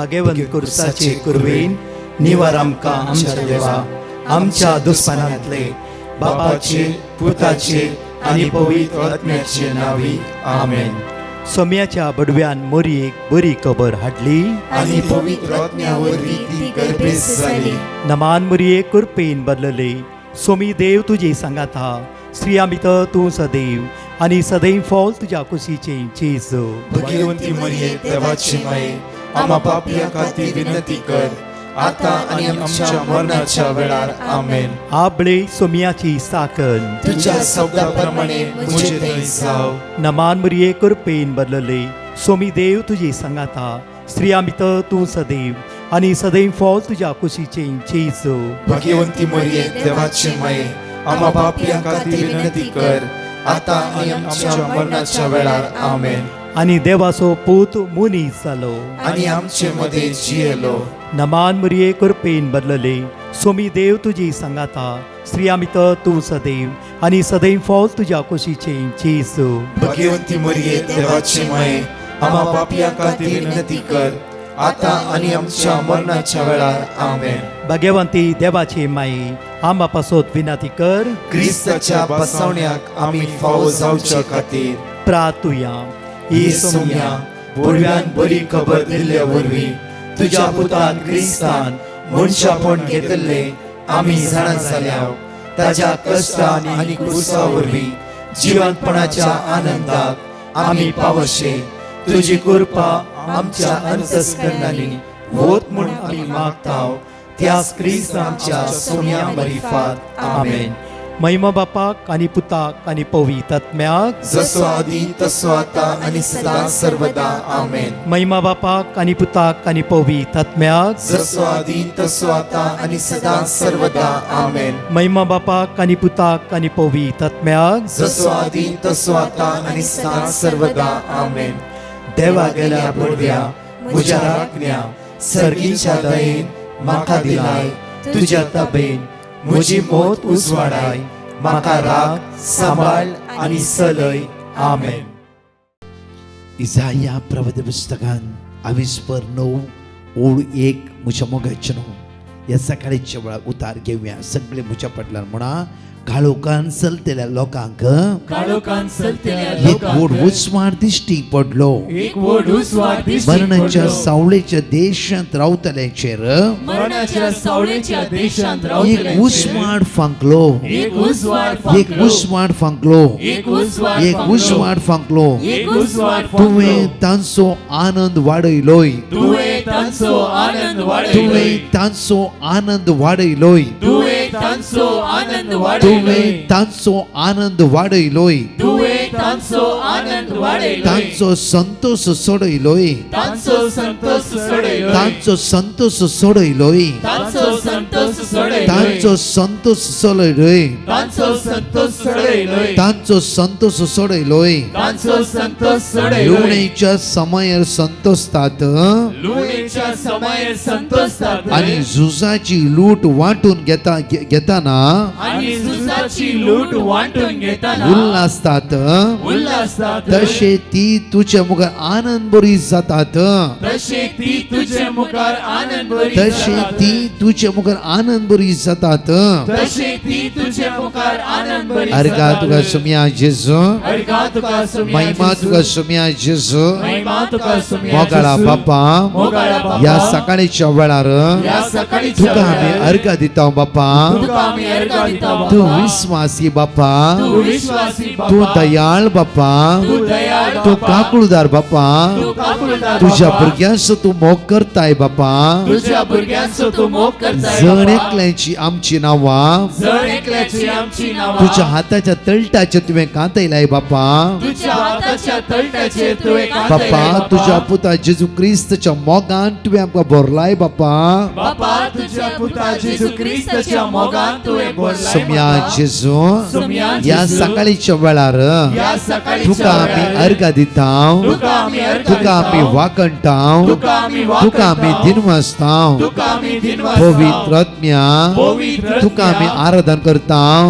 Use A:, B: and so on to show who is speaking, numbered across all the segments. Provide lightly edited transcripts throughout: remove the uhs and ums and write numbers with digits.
A: भाग्यवंत कुर्साचे कुरवेन निवार आमकां आमच्या देवा आमच्या दुस्मनांतले बापाचे पुताचे आनी पवित्र आत्म्याचे नावी आमेन. सोम्याच्या बडव्यान मोरयेक बरी खबर हाडली
B: आनी पवित्र आत्म्यावरवी ती गर्भेस जाली.
A: नमान मोरये कुरपेन बदलले. सोमी देव तुजे सांगात हा. स्त्रिया भितर तूं सदैव आनी सदैव फॉल तुज्या कुशीचे जेजू.
B: भाग्यवंती मरिये देवाची माये आम्हा पापियां खातीर विनंती कर आता आनी आमच्या मरणाच्या वेळार आमेन.
A: आबळे सोम्याची साकन
B: तुझ्या शब्दाप्रमाणे मुझे थंय जाव.
A: नमान मोरये कुरपेन बदलले. सोमी देव तुजे सांगात हा. स्त्रिया भितर तूं सदैव आनी सदैव फॉल तुज्या कुशीचे जेजू.
B: भाग्यवंती मरिये देवाची माये आम्हा पापियां खातीर विनंती कर आता आनी आमच्या मरणाच्या वेळार आमेन.
A: आनी देवाचो पूत मुनीस जालो.
B: आनी आमचे मध्ये जियेलो.
A: नमान मोरये कुरपेन बदलले. सोमी देव तुजी सांगात हा. स्त्रिया भितर तूं सदैव आनी सदैव फॉल तुज्या कुशीचे जेजू.
B: भाग्यवंती मरिये देवाची माये आम्हा पापियां खातीर विनंती कर आता आनी आमच्या मरणाच्या वेळार आमेन.
A: भाग्यवंती देवाचे माये आंबा पासोत विनंती कर.
B: क्रिस्ताच्या बसवण्याक आमी फावो जावचे खातीर
A: प्रार्थुया.
B: ही सोम्या बडव्यान बरी खबर दिल्ल्या वरवीं तुज्या पुतान क्रिस्तान मनशापण घेतले आमी जाणा जाल्याव ताज्या कश्टान आनी क्रुसा वरवीं जिवंतपणाच्या आनंदाक आमी पावशे. तुजी कृपा आमच्या अंतस्करणांनी होत म्हूण आमी मागताव त्याच क्रिस्तांच्या सोम्या मरिफात आमेन.
A: महिमा बापाक आनी पुताक आनी पवित्र आत्म्याक
B: जसो आदी तसो आता आनी सदां सर्वदा आमेन.
A: महिमा बापाक आनी पुताक आनी पवित्र आत्म्याक
B: जसो आदी तसो आता आनी सदां सर्वदा आमेन.
A: महिमा बापाक आनी पुताक आनी पवित्र आत्म्याक
B: जसो आदी तसो आता आनी सदां सर्वदा आमेन. देवा गेल्या बडव्या म्हज्या राखण्या सर्गीच्या दयेन म्हाका दिलाय तुज्या ताबेन म्हजी मोत उजवाडाय म्हाका राख सांबाळ आनी चलय आमेन.
C: इसाया प्रवक्ते पुस्तकान 22:9 म्हज्या मोगाचें ह्या सकाळीच्या वेळार उतार घेवया. सगळे म्हज्या फाटल्यान म्हणा. काळोखान चलतल्या लोकांक एक व्हड उजवाड दिश्टी पडलो. मरणाच्या सावळेच्या देशांत रावतल्याचेर एक उजवाड फांकलो. एक उजवाड फांकलो. तुवें तांचो आनंद वाडयलोय. तुवें तांचो आनंद वाडयलोय. तुवें तांचो आनंद वाडयलोय. तांचो संतोष सोडयलोय. तांचो संतोष सोडयलोय. तांचो संतोष सोडयलोय. तांचो संतोष सोडयलोय. लुणेच्या समयार संतोषतात आनी झुजाची लूट वांटून घेताना उल्हासतात. तशे ती तुझ्या मुखार आनंद बरी जातात. तशे ती तुझ्या मुखार आनंद बरी जातात. अर्गा तुका सोम्या जेजू. महिमा तुका सोम्या जेजू. मोगाळा बापा ह्या सकाळीच्या वेळार तुका आमी अर्गा दिता बापा. तू विश्वासी बापा. तू दयाळ बापा. तू काकुळदार बापा. तुझ्या भुरग्यांचो तू मोग करताय बापा. जण एकल्याची आमची नांवां तुझ्या हाताच्या तळटाचेर तुवें कांतयलाय बापा. बापा तुझ्या पुता जेजू क्रिस्ताच्या मोगान तुवें आमकां भरलाय बापा. सोम्या जेजू ह्या सकाळीच्या वेळार तुका आमी अर्घ दिताव. तुका आमी वाकणटाव. तुका आमी दिनवासताव. पवित्र आत्म्या तुका आमी आराधन करताव.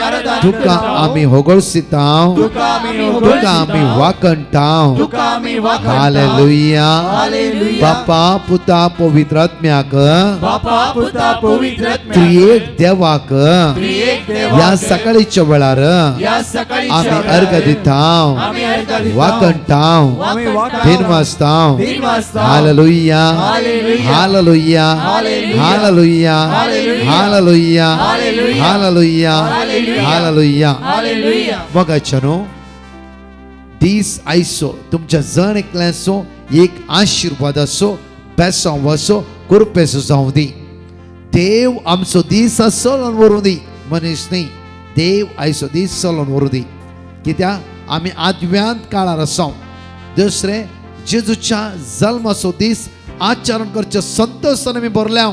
B: आराधन
C: तुका आमी होगळसिताव
B: तुका आमी
C: तुका आमी वाकणटाव
B: तुका आमी वाखाणटाव.
C: Hallelujah
B: hallelujah.
C: बापा पुता पवित्र आत्म्याक
B: बापा पुता पवित्र
C: तू एक देवाक
B: त्रिएक देवाक
C: या सकाळीच्या वेळार
B: या सकाळी
C: आमी अर्घ दिताव
B: आमी अर्घ दिताव.
C: वाकणटाव
B: आमी वाखाणटाव.
C: दिनवासताव
B: दिनवासताव.
C: हालेलुया
B: हालेलुया.
C: हालेलुया
B: हालेलुया.
C: हालेलुया
B: हालेलुया.
C: हालेलुया
B: हालेलुया.
C: हालेलुया
B: हालेलुया.
C: हालेलुया
B: हालेलुया.
C: बघायचं दीस आयसो तुमच्या जण एकल्याचो एक आशीर्वाद असो बेसांव असो कुरपेसो जावं दी देव आमचो दीस चलोन व्हरूं दी मनीस न्ही देव आयचो दीस चलोन व्हरूं दी कित्याक आमी आदव्यांत काळार आसा दुसरें जेजूच्या जल्माचो दीस आचरण करचे संतोशान आमी भरल्या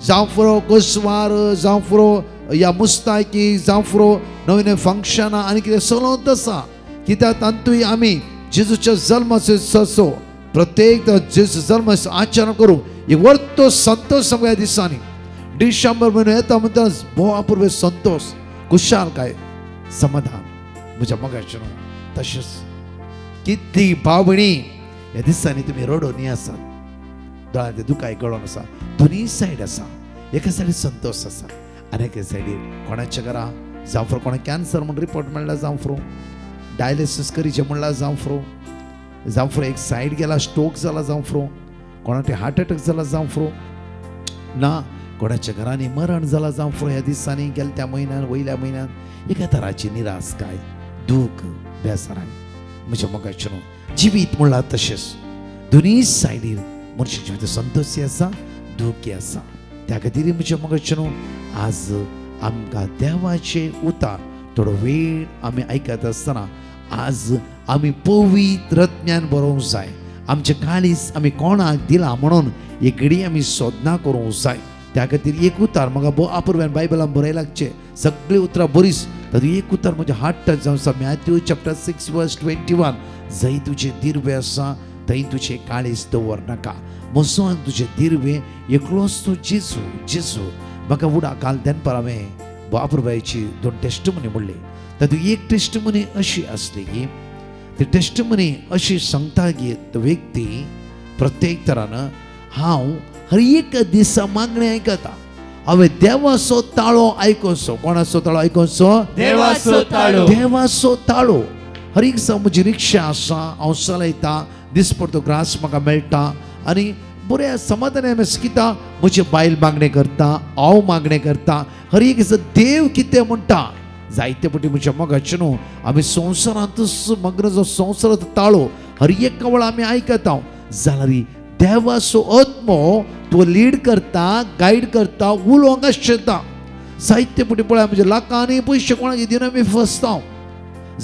C: जावं फुरो गोसवार जावं फुरो या मुस्तायकी जावं फुरो नवीन नवीन फंक्शनां आनी कितें चलोवंत आसा कित्याक तातूंय आमी जेजूच्या जल्माचो सो प्रत्येक जेजू जल्माचो आचरण करूं एक व्हडलो संतोश आमकां ह्या दिसांनी डिसेंबर म्हयनो येता म्हणटा भोवा पुर्वे संतोष खुशालकाय समाधान म्हज्या मोगाचें तशेंच कितली भाव भयणी ह्या दिसांनी तुमी रडोनी आसात दोळ्यांतलें दुकाय गळोन आसा दोनूय सायड आसा एका सायडीर संतोश आसा आनी एका सायडीर कोणाच्या घरा जावं फुरो कोणा कॅन्सर म्हूण रिपोर्ट मेळ्ळा जावं फुरो डायलिसीस करीचें म्हणलां जावं फुरो एक सायड गेला स्ट्रोक जाला जावं फुरो कोणाक हार्ट अटॅक जाला जावं फुरो ना कोणाच्या घरांनी मरण जाला जावं फुरो ह्या दिसांनी गेल्या म्हयन्यान वयल्या म्हयन्यान एका तराची निराशकाय दूख बेसाराय म्हज्या मोगाचें जिवीत म्हणलां तशेंच दोनूय सायडीर मनशाच्या जिवीत संतोषी आसा दुखी आसा त्या खातीर म्हज्या मोगाचें आज आमकां देवाचे उतार थोडो वेळ आमी आयकत आसतना आज आमी पवित्र आत्म्यान बरोवंक जाय आमचें काळीज आमी कोणाक दिलां म्हणून एक घडी आमी सोदना करूंक जाय त्या खातीर एक उतार म्हाका भोव आपुर्व्यान बायबलान बरय लागचें सगळीं उतरां बरीच तातूंत एक उतार म्हज्या हार्ट टच जावन आसा मॅथ्यू चॅप्टर 6 वर्स 21 जंय तुजें दिर्वे आसा थंय तुजें काळीज दवर नाका म्हजो आनी तुजें दिर्वे एकलोच तूं जेजू जेजू म्हाका उडा काल दनपार हांवें बापुरबायची 2 टेस्टमनी म्हणली तातूंत एक टेस्टमनी अशी आसली की ती टेस्टमनी अशी सांगता की तो व्यक्ती प्रत्येक तरान हांव हर एक दिसा मागणी आयकता हांवें देवाचो ताळो आयकोसो कोणाचो ताळो आयकोसो
B: देवाचो ताळो
C: देवाचो ताळो हर एक दिसा म्हजी रिक्षा आसा हांव चलयता दिसपडतो ग्रास म्हाका मेळटा आनी बऱ्या समाधानान हांवें शिकिता म्हजी बायल मागणें करता हांव मागणें करता हर एक दिसा देव कितें म्हणटा जायते फावटी म्हज्या मोगाचें न्हू आमी संवसारांतूच मग्न जो संवसाराचो ताळो हर एक वेळ आमी आयकता जाल्यार देवाचो आत्मो तो लीड करता गायड करता उलोवंक आसता जायते फावटी पळय म्हणजे लाखांनी पयशे कोणाक दिवन आमी फसता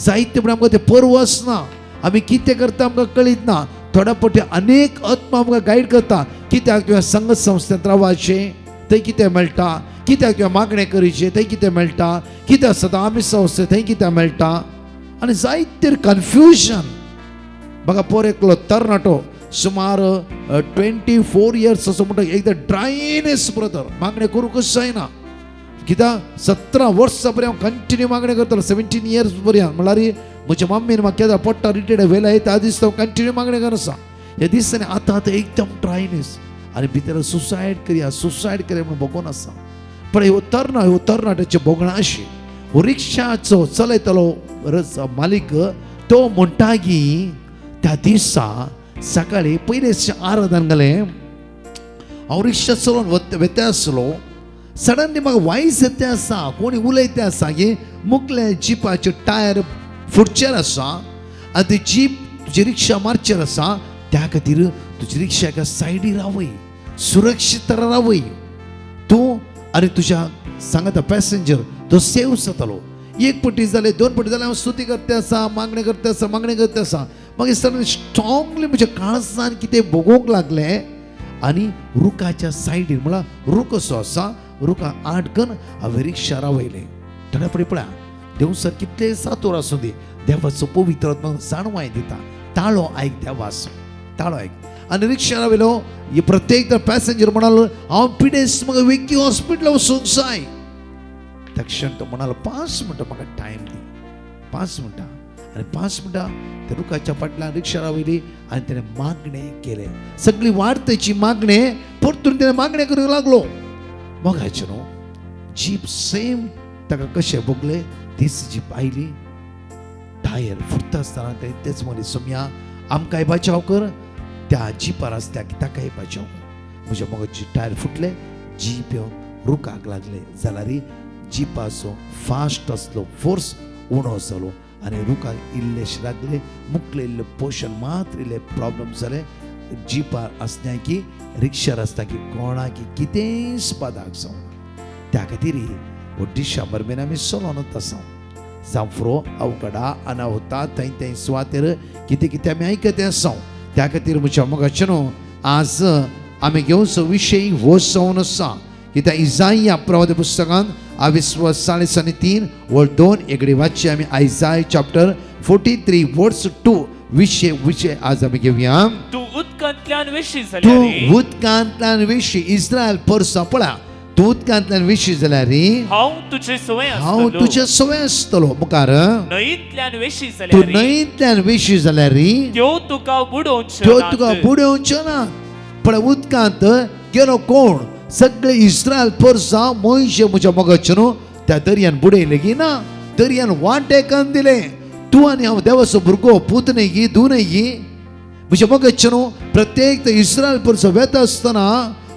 C: जायते फावटी आमकां तें पर्व आसना आमी कितें करता आमकां कळीत ना थोड्या फावटी अनेक आत्मा आमकां गायड करता कित्याक तुवें संगत संस्थेंत रावपाचें थंय कितें मेळटा कित्याक तुवें मागणें करचें थंय कितें मेळटा कित्याक सदां आमी संस्थे थंय कितें मेळटा आनी जायते कन्फ्युजन म्हाका पोर एकलो तरणाटो सुमार 24 इयर्स असो म्हणटा एकदां ड्रायनेस ब्रदर मागणें करूंकच जायना कित्याक 17 वर्सां पर्यंत हांव कंटिन्यू मागणें करतलो 17 इयर्स पर्यंत म्हळ्यार म्हज्या मम्मीन म्हाका केदां पडटा रिटायर्ड वेला त्या दीस तो कंटिन्यू मागणें करसा ह्या दिसांनी आतां एकदम ड्रायनेस आनी भितर सुसायड करया म्हणून बगोन आसा पण ह्यो तरणाट्याची बोगणां अशी हो रिक्षाचो चलयतलो मालीक तो म्हणटा की त्या दिसा सकाळी पयले आराधन गेलें हांव रिक्षा चलोवन वेते आसलो सडनली म्हाका वायस येते आसा कोणी उलयते आसा की मुखले जिपाचे टायर फुटचेर आसा आनी ती जीप तुजी रिक्षा मारचेर आसा त्या खातीर तुजी रिक्षा एका सायडीर रावय सुरक्षीत रावय तूं आनी तुज्या सांगाता पॅसेंजर तो सेव जातलो एक पटी जाले 2 पटी जाले हांव स्तुती करते आसा मागणें करते आसा मागीर सडन स्ट्रॉंगली म्हज्या काळजान कितें बगोवंक लागलें आनी रुखाच्या सायडीर म्हळ्यार रूख असो आसा रुखा आडकन हांवें रिक्षा रावयलें थोड्या फावटी पळया देव सर कितले सातोर आसूं दी देवाचो पवित्र आत्मा जाणवाय दिता ताळो आयक देवाचो ताळो आयक आनी रिक्षा रावयलो प्रत्येक पॅसेंजर म्हणालो हांव पिडेस म्हाका वेगी हॉस्पिटल वचूंक जाय तक्षण तो म्हणालो 5 मिनटं म्हाका टायम दी, 5 मिनटां. आणि 5 मिनटां त्या रुखाच्या फाटल्यान रिक्षा रावयली आनी तेणें मागणें केलें. सगळी वाडतेची मागणें परतून तेणें मागणें करूंक लागलो. मोगाचें न्हू, जीप सेम ताका कशें भोगलें तीच जीप आयली. टायर फुटता आसतना तेणें तेच म्हणलें, सोम्या आमकांय बचाव कर, त्या जिपार आसता ताकाय बचाव कर. म्हज्या मोगाची टायर फुटले, जीप येवन रुखाक लागले जाल्यार जिपाचो फास्ट आसलो फोर्स उणो जालो आनी रुखाक इल्लेशे लागले, मुखले इल्ले पोर्शन मात्र इल्ले प्रॉब्लम जाले. जिपार आसता की रिक्षार आसता की कोणाक कितेंय स्पादाक जावं. त्या खातीर हो डिसेंबर म्हयनो आमी चलोनच आसा. जावं फुरो अवघडा अनाहुता थंय थंय सुवातेर कितें कितें आमी आयकत आसा. त्या खातीर म्हज्या मोगाचें न्हू, आज आमी घेवचो विशय हो जावन आसा. कित्याक इसाया प्रवादी पुस्तकांत 23:3 वळ 2 एकडे वाचचे आमी. आयसाया चॅप्टर 43 वर्स 2 विशय आज आमी घेवया.
D: तू उदकांतल्यान वेशी
C: तूं
D: जाल्यार
C: उदकांतल्यान विशी इस्रायल परसा पळा, तूं उदकांतल्यान विशी जाल्यार
D: हांव तुजे सवय
C: हांव
D: आसतलो.
C: तुजे सवय आसतलो. मुखार
D: न्हंयेंतल्यान वेशी
C: तूं
D: जाल्यार
C: न्हंयेंतल्यान विशी जाल्यार
D: त्यो तुका बुडोवच्यो
C: त्यो
D: नात.
C: तुका बुडोवच्यो ना. पण उदकांत गेलो कोण? सगळे इस्रायल परसा मोयशे म्हज्या मोगाचें न्हू त्या दर्यान बुडयले गी ना, दर्यान वांटेकान दिले. तूं आनी हांव देवाचो भुरगो पूत न्हय गी, धू न्हय गी. म्हज्या मोगाचें न्हू, प्रत्येक इस्रायल परसो वेता आसतना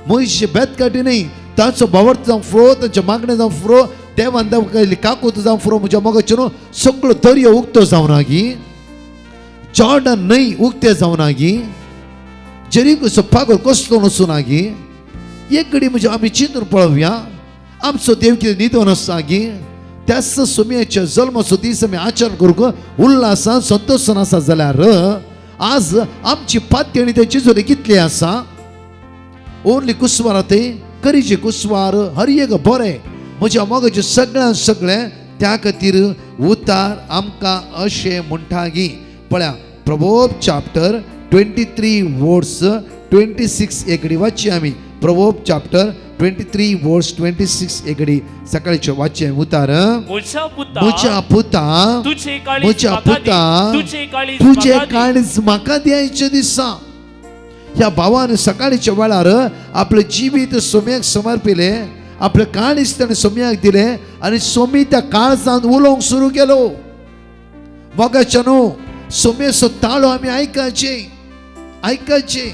C: मोयशे बेत काटी न्हय, ताचो भावार्थ जावं फुरो, तांचे मागणें जावं फुरो, देवान दाखयली काकूत जावं फुरो. म्हज्या मोगाचें न्हू, सगळो दर्यो उक्तो जावना गी, जॉर्डन न्हय उक्ते जावना गी, जेरिकोचो पागोर कसलो नसूना गी. एक घडी म्हणजे आमी चिंतून पळोवया, आमचो देव कितें न्हिदोन आसा गी. त्याच सोम्याच्या जल्माचो दीस आमी आचरण करूंक उल्हासान संतोषान आसा जाल्यार आज आमची पाती आनी तेची जोरी कितली आसा. ओन्ली कुस्वार ते करीचे कुस्वार हर एक बरें म्हज्या मोगाचें सगळ्यान सगळें. त्या खातीर उतार आमकां अशें म्हणटा गी. पळया प्रभोब चॅप्टर 23 वर्स 26 एकडी वाचची आमी. प्रभोब चॅप्टर 23 वर्स 26 एकडी सकाळचे वाचचे. उतार
D: म्हज्या
C: म्हज्या पुता
D: तुझे काळीज
C: म्हज्या
D: म्हाका दी.
C: पुता
D: तुझे काळीज
C: तुझे
D: म्हाका दी.
C: काळीज म्हाका द्यायचे दिसा. ह्या भावान सकाळीच्या वेळार आपले जिवीत सोम्याक समर्पिले, आपले काळीज ताणें सोम्याक दिले आनी सोमी त्या काळजांत उलोवंक सुरू केलो. मोगाचें न्हू, सोम्याचो ताळो आमी आयकाचे आयकाचे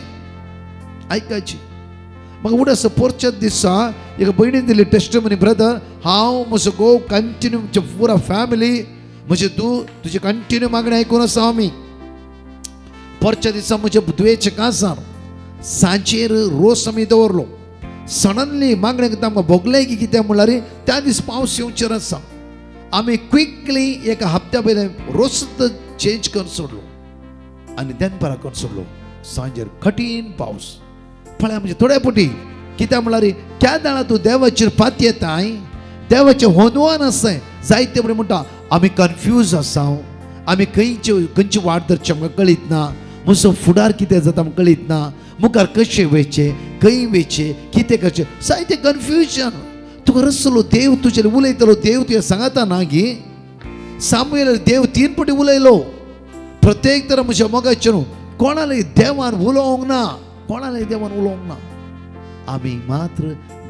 C: आयकाचे. म्हाका उडस पोरच्याच दिसा एक भयणीन दिली टेस्टमनी, ब्रदर हांव म्हजो घोव कंटिन्यू म्हणजे पुरा फॅमिली म्हणजे तुजे कंटिन्यू मागणी आयकून आसा आमी. पोरच्या दिसा म्हज्या दुयेच्या कांसार सांजेर रोस आमी दवरलो. सडनली मागणें करता आमकां भोगलें की कितें म्हणल्यार त्या दीस पावस येवचेर आसा. आमी क्विकली एका हप्त्या पयलें रोस चेंज करून सोडलो आनी दनपारां करून सोडलो. सांजेर कठीण पावस. फळ्या म्हणजे थोड्या पुटी कित्याक म्हणल्यार त्या दाळा तूं देवाचेर पाती येताय, देवाचें होनवान आसाय. जायते बरें म्हणटा आमी कन्फ्यूज आसा, आमी खंयची वाट धरची आमकां कळीत ना, म्हजो फुडार कितें जाता आमकां कळीत ना, मुखार कशें वयचें, खंय वयचें, कितें करचें, जायतें कन्फ्युजन. तुका रसलो देव तुजेर उलयतलो, देव तुवें सांगता ना गी. सामुएल देव 3 फावटी उलयलो. प्रत्येक तर म्हज्या मोगाचें न्हू, कोणालाय देवान उलोवंक ना, कोणालाय देवान उलोवंक ना. आमी मात्र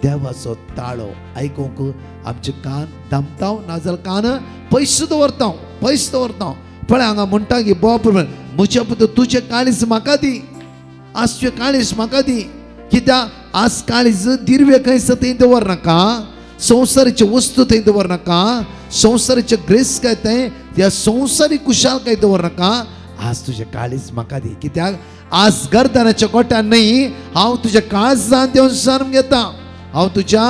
C: देवाचो ताळो आयकूंक आमचे कान दामताव, नाजाल्यार कान पयस दवरता. पळय हांगा म्हणटा की बाप म्हज्या पुत्र तुजें काळीज म्हाका दी, आज तुजें काळीज म्हाका दी. कित्याक आज काळीज दिर्वे खंयच थंय दवरनाका, संवसाराच्यो वस्तू थंय दवरनाका, संवसाराच्यो ग्रेस काय थंय ह्या संवसारी कुशाल काय दवरनाका. आज तुजें काळीज म्हाका दी. कित्याक आज गर्दनाच्या गोट्यान न्हय, हांव तुज्या काळजांत येवन जल्म घेता. हांव तुज्या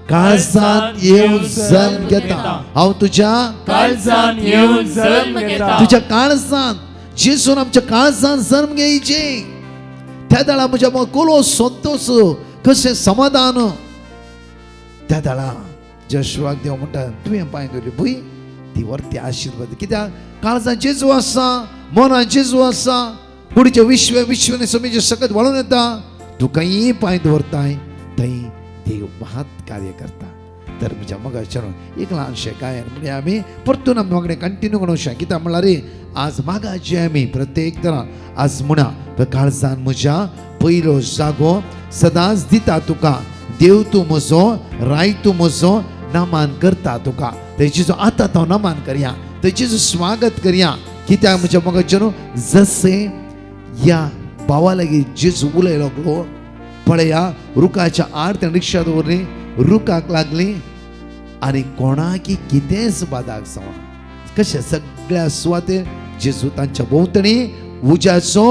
C: काळजांत येवन जल्म घेता. हांव तुज्या
D: काळजांत येवन जल्म घेता.
C: तुज्या काळजांत जेसून आमच्या काळजांत जल्म घेवचे. त्या दाळा म्हज्या कोलो संतोष, कशें समाधान. त्या दाळा जशुआक देव म्हणटा तुवें पांय दवरली भुंय ती व्हरती आशिर्वाद. कित्याक काळजांत जेजू आसा, मनांत जेजू आसा, कुडीचे विश्व समेचे सकत वाळून येता. तूं खंयी पांय दवरताय थंय देव महात कार्य करता. तर म्हज्या मोगाच्यान एक ल्हानशें गायन म्हणजे आमी परतून आमी वांगडा कंटिन्यू करूंक शकता कित्याक म्हणल्यार आज मागाची आमी प्रत्येक तरां आज म्हणा काळजान म्हज्या पयलो जागो सदांच दिता तुका देव तूं म्हजो राय तूं म्हजो नमान करता तुका तेजेचो आतां तो नमान करया तेजेचो स्वागत करया कित्याक म्हज्या मोगाच्यान जसे या भावा लागीं जेजू उलयलो लागलो पळया रुखाच्या आड तेणें रिक्षा दवरली रुखाक लागली आनी कोणाकी कितेंच बादाक जावना कशें सगळ्या सुवातेर जेजू तांच्या भोंवतणी उज्याचो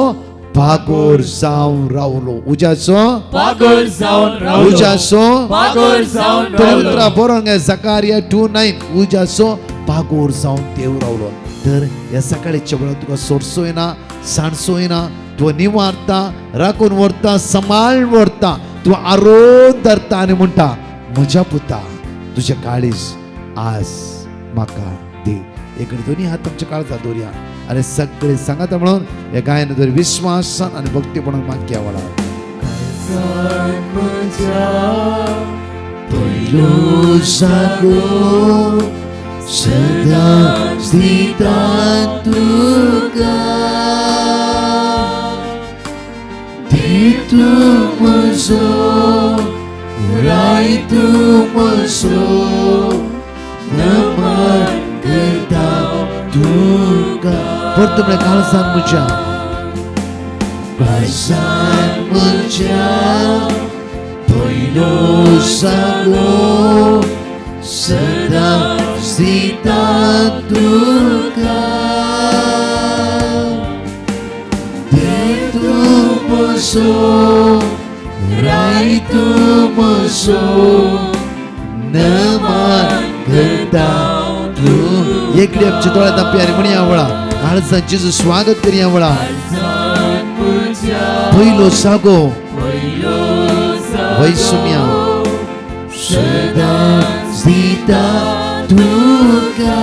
C: भागोर जावन रावलो उज्याचो
D: पागल जावन रावलो
C: उज्याचो
D: पागल जावन रावलो
C: उतरा बरोंग जकारिया 2:9 उज्याचो भागोर जावन देव रावलो तर ह्या सकाळीच्या वेळार तुका सोडसो येना सांडसो येना तूं निवारता राखून व्हरता सांबाळून व्हरता तूं आरोन धरता आनी म्हणटा म्हज्या पुता तुजें काळीज आज म्हाका दी एक दोन्ही हात आमच्या काळजात दवरया आनी सगळे सांगात म्हणून हे गायन दर विश्वासान आनी भक्तीपणान मागया वळा पयलो जागो सदांच दिता तुका देव तूं म्हजो राय तूं म्हजो नमन करता तुका परतून म्हणल्यार काळजान म्हज्या पयलो जागो सदांच दिता तुका देव तूं म्हजो राय तूं म्हजो नमन करता तूं एकडी आमच्या दोळ्यांत आपल्या आनी म्हणया वळा काळजान जेजू स्वागत करया वळा पयलो जागो वैसुम्या सदांच दिता तुका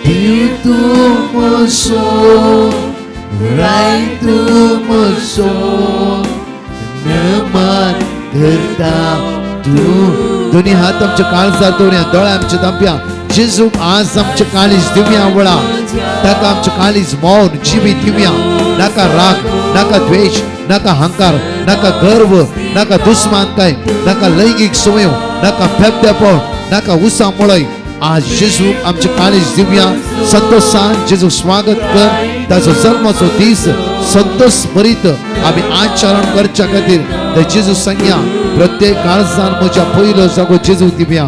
C: देव तूं म्हजो राय तूं म्हजो नमन करता तूं दोन्ही हात आमच्या काळजात दवरया दोळे आमच्या दांप्या जेजूक आज आमचे काळीज दिवया वळा ताका आमचे काळीज मौन जिवीत दिवया नाका राग नाका द्वेष नाका अहंकार नाका गर्व नाका दुस्मानकाय नाका लैंगिक सवयो नाका फेबदेपण नाका उसा मळय आज जेजूक आमचे काळीज दिवया संतोषान जेजू स्वागत कर ताचो जल्माचो दीस संतोष भरीत आम्ही आचरण करच्या खातीर ते जेजू सांगया प्रत्येक काळजान म्हज्या पयलो जागो जेजू दिवया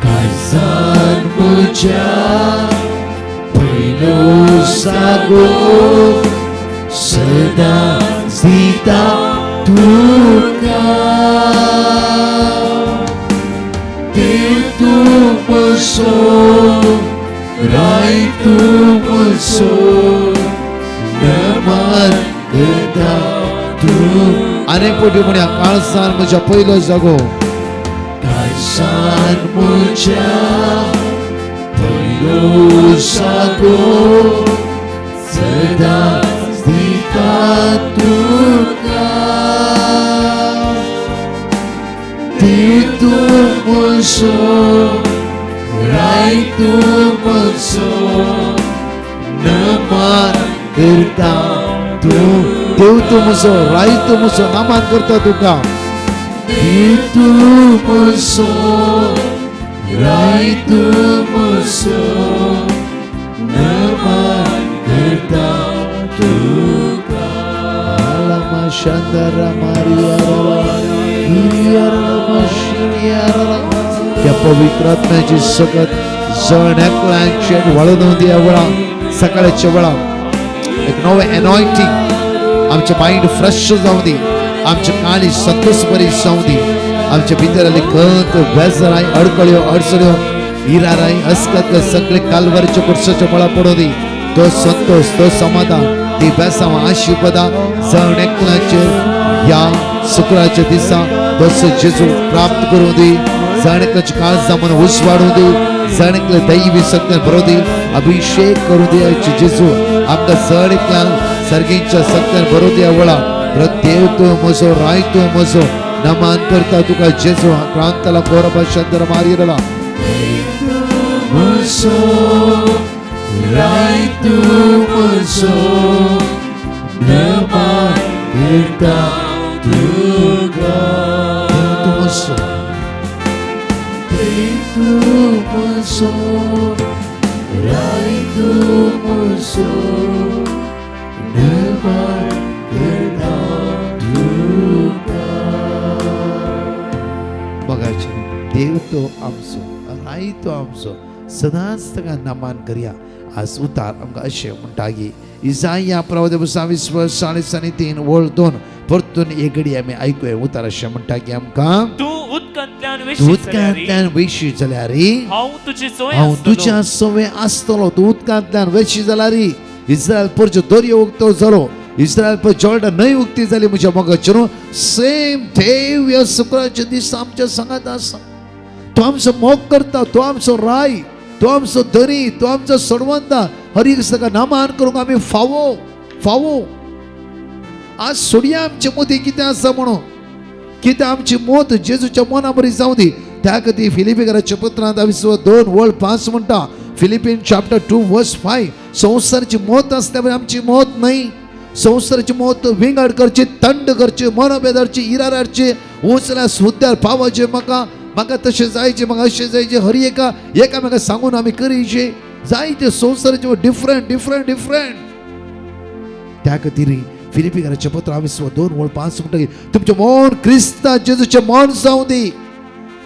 C: काळजान म्हज्या पयलो जागो सदांच दिता तुका देव तूं म्हजो राय तूं म्हजो नमन करता तूं अनेक कोटी म्हणया काळजान म्हज्या पयलो जागो काळजान म्हज्या पयलो जागो सदांच दिता तुका देव तूं म्हजो राय तूं म्हजो नमन करता तूं देव तूं म्हजो राय तूं म्हजो नमन करता तुका देव तूं म्हजो राय तूं म्हजो नमन करता तुका आलमा शांदरा त्या पवित्र आत्म्याची सगत जण एकल्याचेर वळून दिया वळा सकाळच्या वेळा एक नवे एनॉयंटिंग आमचे माइंड फ्रेश जावं दी आमचे काळी संतोष बरी जावं दी आमच्या भितरली खंत बेजाराय अडकळ्यो अडचण्यो इराराय अस्कत सगळे कालवारीच्या कुर्साच्या मळा पडो दी तो संतोष तो समाधान ती बेसांव आशीर्वादा जण एकल्याचेर या शुक्राच्या दिसा तस जेजू प्राप्त करूं दी जणकच काळजा मन उजवाडूं दी जणकले दैवी सत्य भरो दी अभिषेक करूं दी जेजू आमकां जणकल्यान सर्गीच्या सत्यान भरो दी वळा प्रत्येक तूं म्हजो राय तूं म्हजो नमान करता तुका जेजू क्रांतला Korba शंदर मारिरला
D: Muso, rai tu muso, naman kita juga.
C: तुमसो
D: Itu muso, rai tu muso, naman kita juga.
C: बघायचे देव तो आमचो राई तो आमचो सदांच ताका नमान करया आज उतार आमकां अशें म्हणटा की इसाया प्रवचन 22:3 वळ 2 परतून एक घडी आमी आयकुया उतार अशें म्हणटा की आमकां
E: तू उदकांतल्यान वेशीत जाल्यार
C: उदकांतल्यान वेशी जाल्यार
E: हांव तुजी सोय
C: हांव
E: आसतलों.
C: तुज्या सवे आसतलो तूं उदकांतल्यान वेशी जाल्यार इस्रायल परचो दर्यो उक्तो जालो इस्रायल पर जॉर्डन न्हंय उक्ती जाली म्हज्या मोगाचेर सेम देव ह्या शुक्राचे दीस आमच्या सांगात आसा तो आमचो मोग करता तो आमचो राय तो आमचो दरी तो आमचो सडवंता हर एक सका नामान करूंक आमी फावो फावो आज सोडया आमचे मदीं कितें आसा म्हणून कितें आमची मोत जेजूच्या मना बरी जावं दी त्या खातीर फिलिपिकाराच्या पत्रांत 2:5 म्हणटा फिलिपीन चॅप्टर 2:5 संसाराची मोत आसल्या बरी आमची मोत न्हय संसाराची मोत विंगड करची थंड करची मनोबेदारची इरारारची उंचल्या सुद्दार पावचे म्हाका तशें जायचे म्हाका अशें जायचे हर एकामेका सांगून आमी करीचे जायते संसाराचे डिफरंट त्या खातीर फिलिपिकाराच्या पत्र 2:5 म्हणटा की तुमचें मन क्रिस्ता जेजूचें मन जावं दी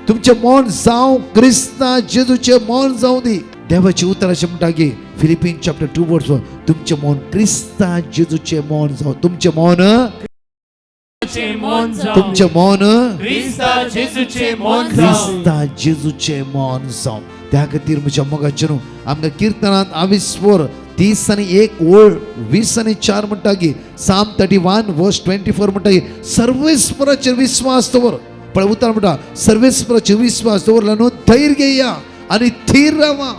C: तुमचें मन जावं क्रिस्ता जेजूचें मन जावं दी देवाची उतर अशें म्हणटा की फिलिपीन चॅप्टर 2:1 तुमचें मन क्रिस्ता जेजूचें मन जावं तुमचें मन
E: तुझे मन जावं.
C: तुमचें मन
E: क्रिस्ता जेजूचे मन जावं.
C: क्रिस्ता जेजूचें मन जावं त्या खातीर म्हज्या मोगाचेर आमकां किर्तनांत 30:1 ओळ 20:4 म्हणटा की साम 31:24 म्हणटा की सर्वेस्पराचेर विश्वास दवर पण उतर म्हणटा सर्वेस्पराचेर विश्वास दवरला न्हू धैर्य घेया आनी थीर रावा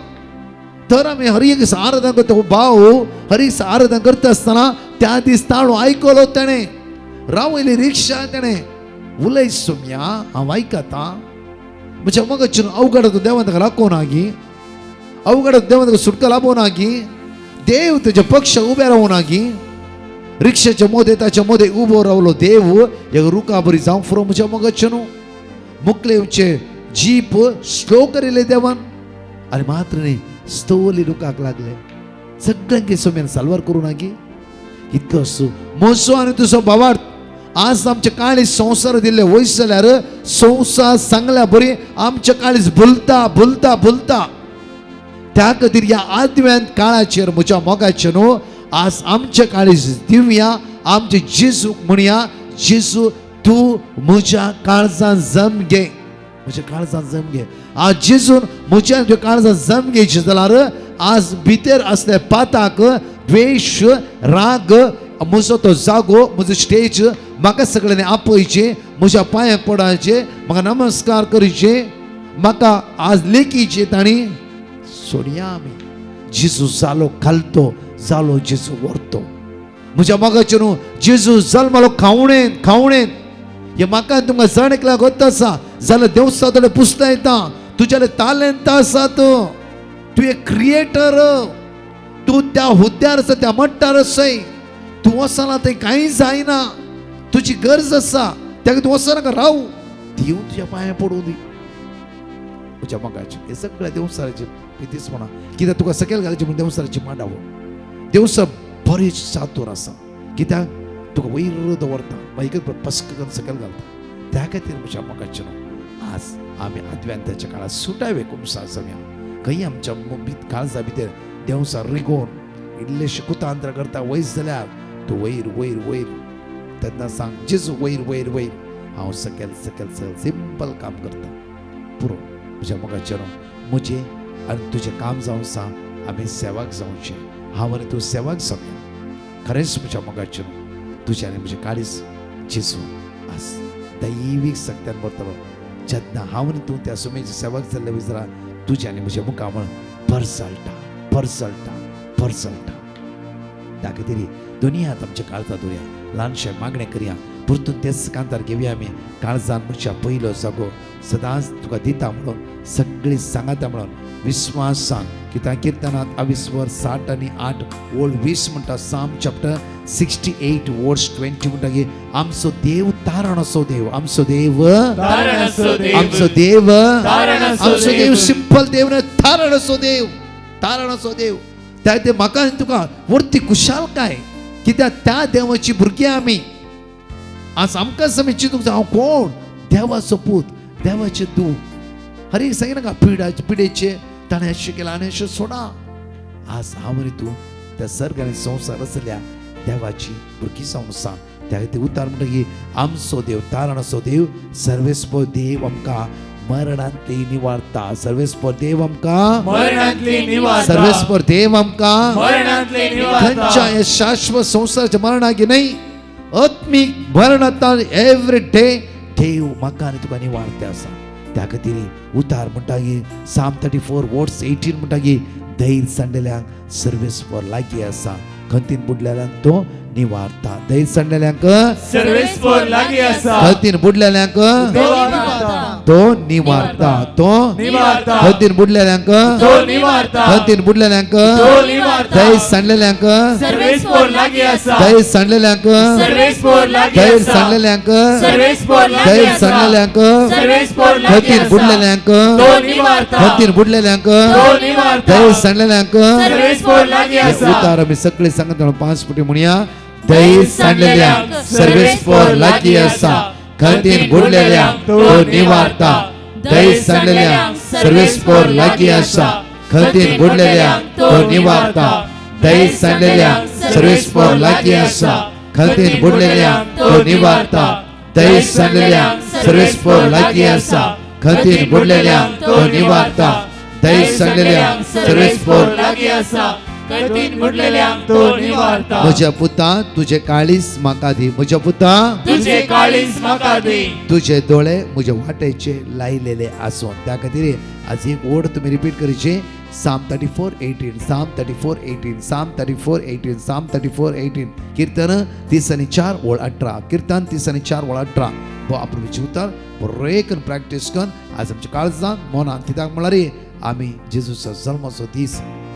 C: तर आमी हर एक आराधना करता भाव हर एक आराधना करता आसतना त्या दीस ताळो आयकलो तेणें रावयली रिक्षा तेणें उलय सोम्या हांव आयकता म्हज्या मोगाचेर अवघड देवान ताका राखोवनागी अवघड देवान ताका सुटका लाभोवनागी देव तुज्या पक्षाक उबे रावनागी रिक्षाच्या मोदे ताच्या मोदे उबो रावलो देव एक रुका बरी जावं फुरो म्हज्या मोगाचेर मुखलेवचे जीप स्लो करिले देवान आनी मात्र न्ही स्तोवली रुकाक लागले सगळ्यांक सोम्यान साल्वार करूं नागी इतलो असो म्हजो आनी तुजो भावार्थ आज आमच्या काळीज संसार दिल्ले वयस जाल्यार संसार सांगल्या बरी आमच्या काळीज भुलता त्या खातीर ह्या आदव्यांत काळाचेर म्हज्या मोगाचेर न्हू आज आमच्या काळीज दिवया आमचे जेजूक म्हणया जेजू तूं म्हज्या काळजांत जम घे म्हज्या काळजांत जम घे आज जेजून म्हज्या काळजांत जम घेयचे जाल्यार आज भितर असले पाताक द्वेष राग म्हजो तो जागो म्हजो स्टेज म्हाका सगळ्यांनी आपयचे म्हज्या पांयां पडायचे म्हाका नमस्कार करचे म्हाका आज लेखीचे तांणी सोडया आमी जेजू जालो खालतो जालो जेजू व्हरतो म्हज्या मोगाचेर जेजू जल्मलो खावणेन हे म्हाका तुमकां जण एकल्याक गोत आसा जाल्यार देवसा थोडे पुसता येता तुज्याले तालेंत आसात तूं एक क्रिएटर तूं त्या हुद्द्यार आसा त्या मट्टार आसय तूं वचना थंय कांय जायना तुजी गरज आसा ताका तूं वचनाका राव देव तुज्या पांयां पडूं दी म्हज्या मोगाचेर हे सगळ्या देवसाराचे पितीस म्हणा कित्याक तुका सकयल घालचें म्हण देवसाराची मांडावो देवसा बरें चातूर आसा कित्याक तुका वयर दवरता मागीर पस्क करून सकयल घालता त्या खातीर म्हज्या मोगाचेर आज आमी आदव्यांताच्या काळात सुटावे कुमसा जावया खंय आमच्या काळजा भितर देवसा रिगोवन इल्लेशे कुतांत्र करता वयस जाल्यार तूं वयर तेन्ना सांग जेजू वयर हांव सकयल सिंपल काम करता पुरो म्हज्या मोगाचेर म्हजें आनी तुजें काम जावं सा आमी सेवाक जावचें हांव आनी तूं सेवाक जावया खरेंच म्हज्या मोगाचेर तुजें आनी म्हजें काळीज जेजू आज दैवीक सक्त्यान भरतलो जेन्ना हांव आनी तूं त्या सुमेची सेवाक जाल्ले विचारा तुजें आनी म्हजें मुखामळ परसळटा त्या खातीर दुनियांत आमच्या काळजा दवरया ल्हानशें मागणें करया परतून तेच कांतार घेवया आमी काळजान म्हज्या पयलो जागो सदांच तुका दिता म्हणून सगळी सांगाता म्हणून विश्वास सांग कित्याक किर्तनांत 22:60 आणि 8 ओल्ड 20 म्हणटा साम चॅप्टर 68 वर्स 20 म्हणटा की आमचो देव तारण असो देव आमचो देव
E: तारण असो देव.
C: आमचो देव
E: तारण असो
C: आमचो
E: देव.
C: देव सिंपल देव न्हय तारण असो देव तारण असो देव त्या ते म्हाका आनी तुका वर्ती कुशालकाय कित्याक त्या देवाची भुरगीं आमी आज आमकां समज चिंतूंक जाय हांव कोण देवाचो पूत देवाचे दूत हर एक सांगे नाका पिडेचे ताणें अशें केलां आनी अशें सोडा आज हांव आनी तूं त्या सर्ग आनी संवसार आसल्या देवाची भुरगीं जावन आसा त्या खातीर उतार म्हणटा की आमचो देव तारण असो देव सर्वेस्पर देव आमकां मरणांतली निवारता सर्वेस्पर देव आमकां
E: मरणांतली निवारता.
C: सर्वेस्पर देव आमकां
E: मरणांतली निवारता.
C: खंयच्या हे शाश्वत संवसाराच्या मरणाक न्हय आत्मीक मरणांत एवरी डे देव म्हाका आनी तुका निवारते आसा त्या खातीर उतार म्हणटा की साम 34 वर्स 18 म्हणटा की धैर्य सांडलेल्यांक सर्वेस्पर लागीं आसा खंतीन बुडलेल्यांक तो निवारता धैर्य सांडलेल्यांक
E: सर्वेस्पर लागीं आसा.
C: खंतीन बुडलेल्यांक तो निवारता तो
E: निवारता.
C: खंतीन बुडलेल्यांक
E: तो निवारता.
C: खंतीन बुडलेल्यांक
E: तो निवारता.
C: धैर्य सांडलेल्यांक
E: सर्वेस्पर लागीं आसा.
C: धैर्य सांडलेल्यांक
E: सर्वेस्पर लागीं
C: धैर्य
E: आसा.
C: सांडलेल्यांक
E: सर्वेस्पर लागीं
C: धैर्य
E: आसा.
C: सांडलेल्यांक
E: सर्वेस्पर लागीं
C: खंतीन
E: आसा.
C: बुडलेल्यांक
E: तो निवारता.
C: खंतीन बुडलेल्यांक
E: तो निवारता.
C: धैर्य सांडलेल्यांक
E: सर्वेस्पर लागीं आसा.
C: उतार आमी सगळे सांगत 5 पुटी म्हणया धैर्य सांडलेल्यांक सर्वेस्पर लागीं आसा खंतीन बुडलेल्यांक तो निवारता धैर्य सांडलेल्यांक सर्वेस्पर लागीं आसा खंतीन बुडलेल्यांक तो निवारता धैर्य सांडलेल्यांक सर्वेस्पर लागीं आसा खंतीन बुडलेल्यांक तो निवारता धैर्य सांडलेल्यांक सर्वेस्पर लागीं आसा खंतीन बुडलेल्यांक तो निवारता धैर्य सांडलेल्यांक सर्वेस्पर
E: लागीं आसा. खंतीन बुडलेल्यांक तो निवारता.
C: म्हज्या पुता तुझे काळीस म्हाका दी म्हज्या पुता
E: तुझे काळीज म्हाका दी.
C: तुझे दोळे म्हज्या वाटेचे लायलेले आसून त्या खातीर आज एक ओड तुमी रिपीट करीचे साम 34:18 साम 34:18 साम 34:18 साम 34:18 कीर्तन 30:4 ओळ 18 कीर्तन 30:4 ओळ 18 आपण विचारतात बरे करून प्रॅक्टीस करून आज आमच्या काळजांत मनांत कित्याक म्हळ्यार आमी जेजूचा जल्माचो दीस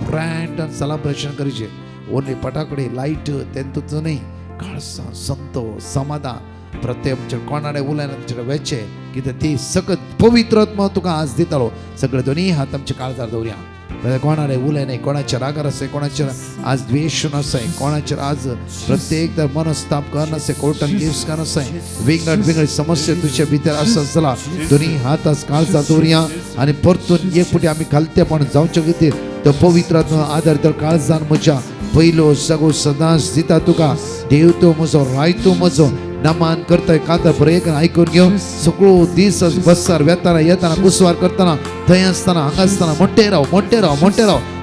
C: ग्रँड सेलिब्रेशन करीचे ओन्ली फटाकडे लायट तेंतूच न्ही काळजां संतोष समाधान प्रत्येक आमचे कोणाडे उलयना तुमचे वेचे कित्याक ती सकत पवित्र आत्मा तुका आज दितालो सगळे दोनी हात आमच्या काळजार दवरया कोणाडे उलय नाही कोणाचे रागार असे कोणाचेर आज द्वेष नसय कोणाचेर आज प्रत्येक तर मनस्ताप कर नसे कोर्टान केस कर नसय विंगड विंगड समस्या तुझ्या भितर आसत चला दोनी हात आज काळजार दवरया आणि परतून एक फुटी आमी खालतेपण जावचे खातीर तो पवित्र आत्मा आदार तर काळजान म्हज्या पयलो सगळो सदांच दिता तुका देव तो म्हजो राय तो म्हजो नमान करताय कांतर बरें आयकून घेवन सगळो दीस बसार वेताना येताना कुसवार करताना थंय आसतना हांगा आसतना मोठे राव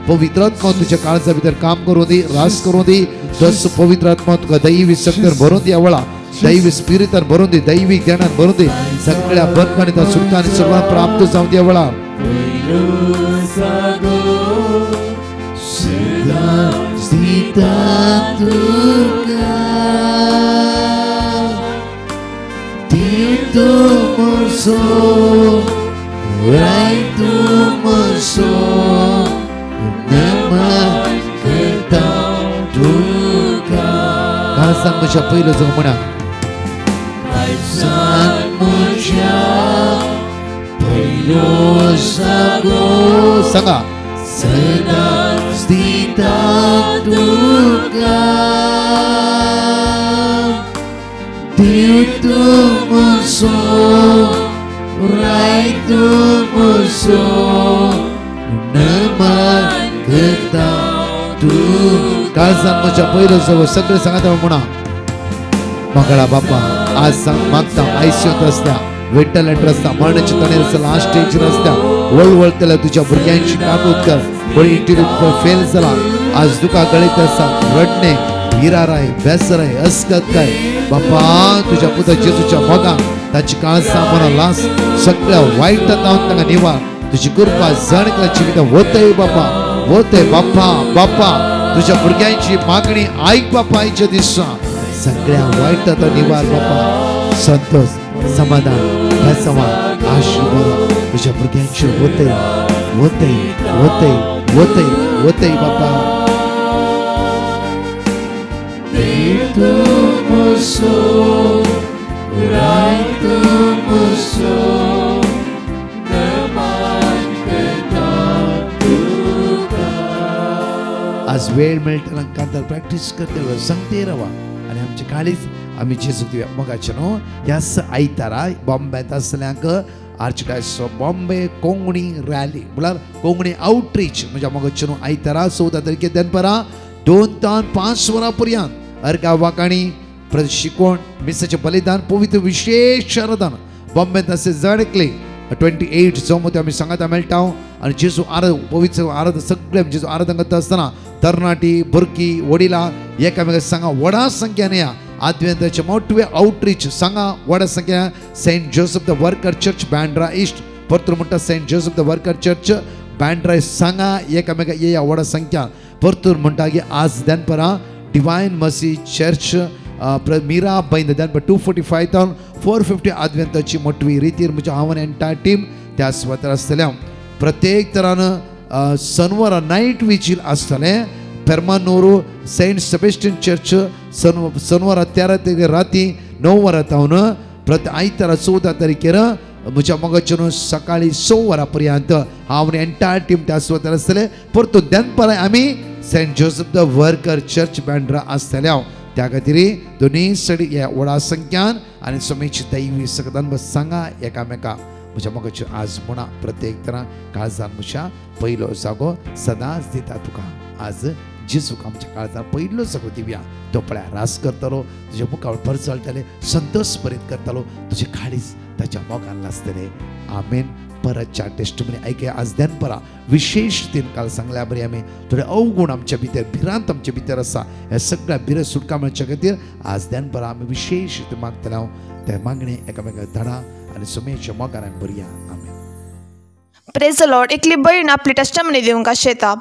C: पवित्र आत्मा तुझ्या काळजा भितर काम करूं दी रास करूं दी तस पवित्र आत्मा तुका दैवी शक्तीन भरून दी आवळा दैवी स्पिरितान भरून दी दैवी ज्ञानान भरून दी सगळ्या बंधकांनी सुटकांनी सगळ्यां प्राप्त जावं दी आवळा काळजान म्हज्या पयलो जो म्हणा सांगा सदांच दिता तुका देव तूं म्हजो राय तूं म्हजो नमन करता तूं काळजान म्हज्या पयलो जवळ सगळे सांगात म्हणा मंगळा बापा आज सांग मागता आयसीयूत आसता वेंटिलेटर आसता मरणाची तणेर आसता लास्ट स्टेजीर आसता वळवळतल्या तुझ्या भुरग्यांची काकूत कर बरी इंटरव्यू फेल जाला आज दुका गळीत आसा रडणे विराराय बेसराय अस्कत काय बापा तुझ्या पुता जेजूच्या मोगान ताची काळजां मना लास सगळ्या वायटांत तांकां निवार तुझी कृपा जणकल्या जिवितां वतय बापा वतय बापा बापा तुझ्या भुरग्यांची मागणी आयक बापा आयच्या दिसा सगळ्या वाईटाचा निवार बाप्पा, संतोष, समाधान, बसवा, आशीर्वाद तुझ्या भुरग्यांची होते होते होते होते होते बाप्पा. आज वेळ मिळताना कांतार प्रॅक्टिस करते सांगते रवा आणि आमची काळीच आम्ही जेजू दिव्या मोगाचे न्हू ह्या आयतारा बॉम्बेत असल्यांक आर्चडायस ऑफ बॉम्बे कोंकणी रॅली म्हळ्यार कोंकणी आउटरीच म्हणजे मोगाचे न्हू आयतारा 14 तारखे दनपरा 2 तास 5 वरां पर्यंत अर्गा वाकाणी शिकोण मिसाचे बलिदान पवित्र विशेष श्रद्धान बॉम्बेत असे जडकले 28 चौमते आम्ही सांगता मेळटा आणि जेजू पवित्र आराध सगळे जेजू आराधन करता असताना तरणाटी भुरकी वडिला एकामेका सांगा व्हडा संख्याने या आद्वेंताचे मोठे आउटरीच सांगा व्हडा संख्या saint Joseph the worker church Bandra east परतूर म्हणटा saint Joseph the worker church Bandra सांगा एकामेका ये या व्हडा संख्या परतूर म्हणटा की आज दनपरा डिवाइन मसी चर्च मीरा बैंद दनपर 245,450 आद्वेंताची मोठी रितीर म्हणजे हांव एंटायर टीम त्या स्वतर आसतल्या प्रत्येक तरान शनिवार नाईट विजील आसतले पेरमानूरू सेंट सेबेस्टियन चर्च शनिवार 13 तारखे राती 9 वरां तावन आयतारा 14 तारखेर म्हज्या मोगाचेर सकाळी 6 वरां पर्यंत हांव एंटायर टीम त्या स्वतर आसतले परतून दनपारां आमी saint Joseph the worker church Bandra आसतल्या त्या खातीर दोन्ही सडी ह्या व्हडा संख्यान आनी समेची दैवी सकदान सांगा एकामेका म्हज्या मोगाचेर आज म्हणा प्रत्येक तरां काळजान म्हज्या पयलो जागो सदांच दिता तुका. आज जेजूक आमच्या काळजान पयलो जागो दिवया. तो पळय रास करतलो तुज्या मुखार भर चलतले संतोष बरीत करतलो तुजे काळीज ताच्या मोगान नासतले. आमेन. परतच्या टेस्टमनी ऐके आज दनपरा विशेष दिन काल सांगल्या बरी आमी थोडे अवगुण आमच्या भितर भिरांत आमच्या भितर आसा ह्या सगळ्या भिर सुटका मेळच्या खातीर आज दनपरा आमी विशेष मागतले त्या मागणी एकामेकाक धाडा आनी सुमेच्या मोगान बरया. आमेन.
F: Praise the lord. एकली बहीण आपली टेस्टामनी दिवंक आशेता.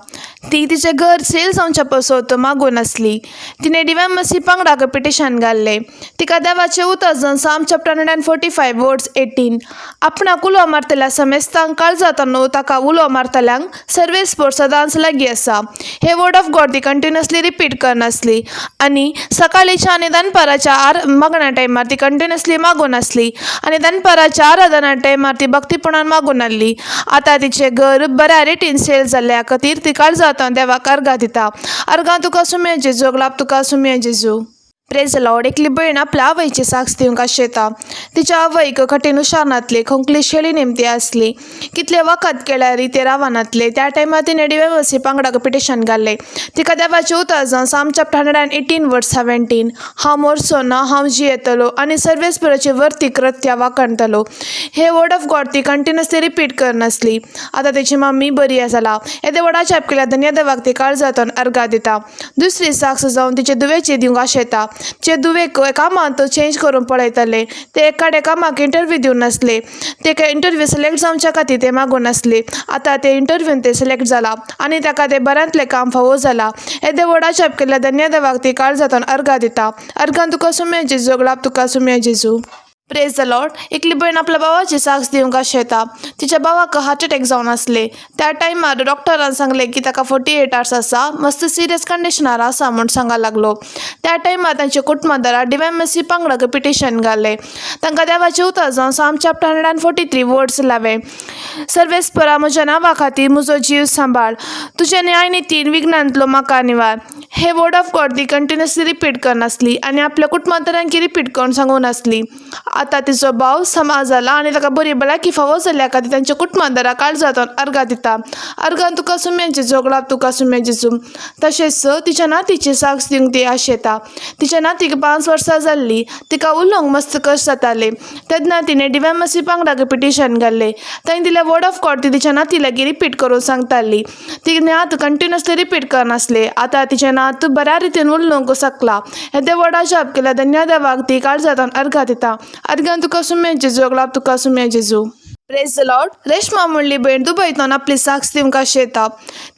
F: ती तिचे घर सेल जावच्या पसत मागून आसली. तिने डिवाइन मसी पंगडाक पिटिशन घाल्ले. तिका देवाचे उतर जावन साम चॅप्टर 145 वर्ड्स 18 आपणाक उलो मारतल्या समेस्तांक काळजात न्हू ताका उलो मारतल्यांक सर्वेस्पोर सदांच लागीं आसा. हे वर्ड ऑफ गॉड ती कंटिन्युअसली रिपीट करनासली आनी सकाळीच्या आनी दनपाराच्या मागण्या टायमार ती कंटिन्युअसली मागून आसली आनी दनपाराच्या आराधना टायमार ती भक्तीपणान मागून आसली. आतां तिचे घर बऱ्या रेटीन सेल जाल्ल्या खातीर ती काळजात देवाक अर्घा दिता. अर्घा तुका सुमय जेजू, ग्लाब तुका सुमय जेजू. Praise the lord. एकली बहीण आपल्या आवयची साक्ष दिवंक आशेता. तिच्या आवयक कठीण उशारनातले खोंकली शेळी नेमती आसली. कितले वखत केल्यार ते रावनातले. त्या टायमार तिने डिवाइन मसी पंगडाक पिटिशन घाल्ले. तिका देवाचे उतर जावन साम चॅप्टर 118 वर्ड्स 17 हांव मरचो ना, हांव जियेतलो आनी सर्वेस्पराची वर्ती कृत्या वाकणतलो. हे वर्ड ऑफ गॉड ती कंटिन्युअसली रिपीट करनासली. आतां तिची मम्मी बरी जाला. येदे वडाच्या केल्या धन्य देवाक ती काळजातून अर्घा दिता. दुसरी साक्ष जावन तिचे दुवेची दिवंक आशेता. जे दुवेक कामांत चेंज करून पळयताले ते एखाद्या कामाक इंटरव्यू दिवन नासले. ते इंटरव्यू सिलेक्ट जावच्या खातीर ते मागून नासले. आतां ते इंटरव्यून ते सिलेक्ट जाला आनी ताका ते बऱ्यांतले काम फावो जाला. येदे वडाच्या केल्या धन्य देवाक ती काळजातून अर्घा दिता. अर्घान तुका सुमय जेजू, ग्लाब तुका सुमय जेजू. Praise the lord. एकली बहीण आपल्या भावाची साक्ष दिवंक आशेता. तिच्या भावाक हार्ट अटॅक जावन आसले. त्या टायमार डॉक्टरान सांगले की ताका 48 आवर्स आसा, मस्त सिरियस कंडिशनार आसा म्हूण सांगा लागलो. त्या टायमार तांचे कुटुंबदारान डिवाइन मसी पंगडाक पिटिशन घाल्ले. तांकां देवाचे उतर जावन साम चॅप्टर 143 वर्ड्स 11 सर्वेस्परा म्हज्या नांवा खातीर म्हजो जीव सांबाळ, तुजे न्याय नितीन विघ्नांतलो म्हाका निवार. हे वर्ड ऑफ गॉड ती कंटिन्युअसली रिपीट करनासली आनी आपल्या कुटुंबदारांकी रिपीट करून सांगून नासली. आतां तिचो भाव समाज जाला आनी ताका बरी भलायकी फावो जाल्ल्या खातीर तांच्या कुटुंबदारा काळजातून अर्घा दिता. अर्घान तुका सुमय जेजू, ग्लाब तुका सुमय जेजू. तशेंच तिच्या नातीची साक्ष दिवंक ती आशेता. तिच्या नातीक 5 वर्सां जाल्ली. तिका उलोवंक मस्त कश्ट जाताले. तेन्ना तिने डिवाइन मसी पंगडाक पिटिशन घाल्ले. तांणी दिल्या वर्ड ऑफ गॉड ती तिच्या नाती लागीं रिपीट करून सांगताली. ती नात कंटिन्युअसली रिपीट करनासले. आतां तिचे नात बऱ्या रितीन उलोवंक शकला. येदे वर्डाच्या केल्या धन्य देवाक ती काळजातून अर्घा दिता. अर्घान तुका सुमय जेजू, ग्लाब तुका सुमय जेजू. Praise the Lord. रेश्मा म्हणली बहीण दुबईतून आपली साक्ष दिवंक येता.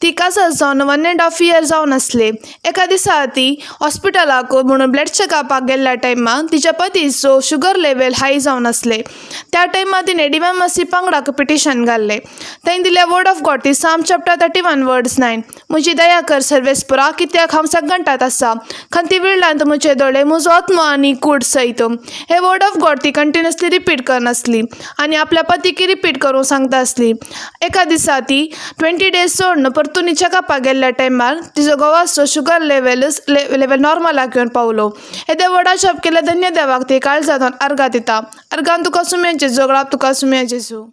F: ती काजर जावन 1.5 year जावन आसले. एका दिसा ती हॉस्पिटलाक म्हणून ब्लड चेकअपाक गेल्ल्या टायमार तिच्या पतीचो शुगर लेवल हाय जावन आसले. त्या टायमार तिने डिवाइन मसी पंगडाक पिटिशन घाल्ले. तांणी दिल्या वर्ड ऑफ गॉड ती साम चॅप्टर 31 वर्ड्स 9. म्हजी दया कर सर्वेस्परा, कित्याक हांव सगळ्यांटात आसा, खंती वेळांत म्हजे दोळे म्हजो आत्मा आनी कूड सयत. हे वर्ड ऑफ गॉड ती कंटिन्युअसली रिपीट करनासली आनी आपल्या पतीक रिपीट करून सांगता आसली. एका दिसा ती 20 days सोडून परतून चेकअपाक गेल्ल्या टायमार तिजो घोवाचो शुगर लेवल नॉर्मलाक येवन पावलो. येद्या वर्डा जप केल्या धन्य देवाक ती काळजांतून अर्घा दिता. अर्घान तुका सुमया जेजू, गळाप तुका सुमया जेजू.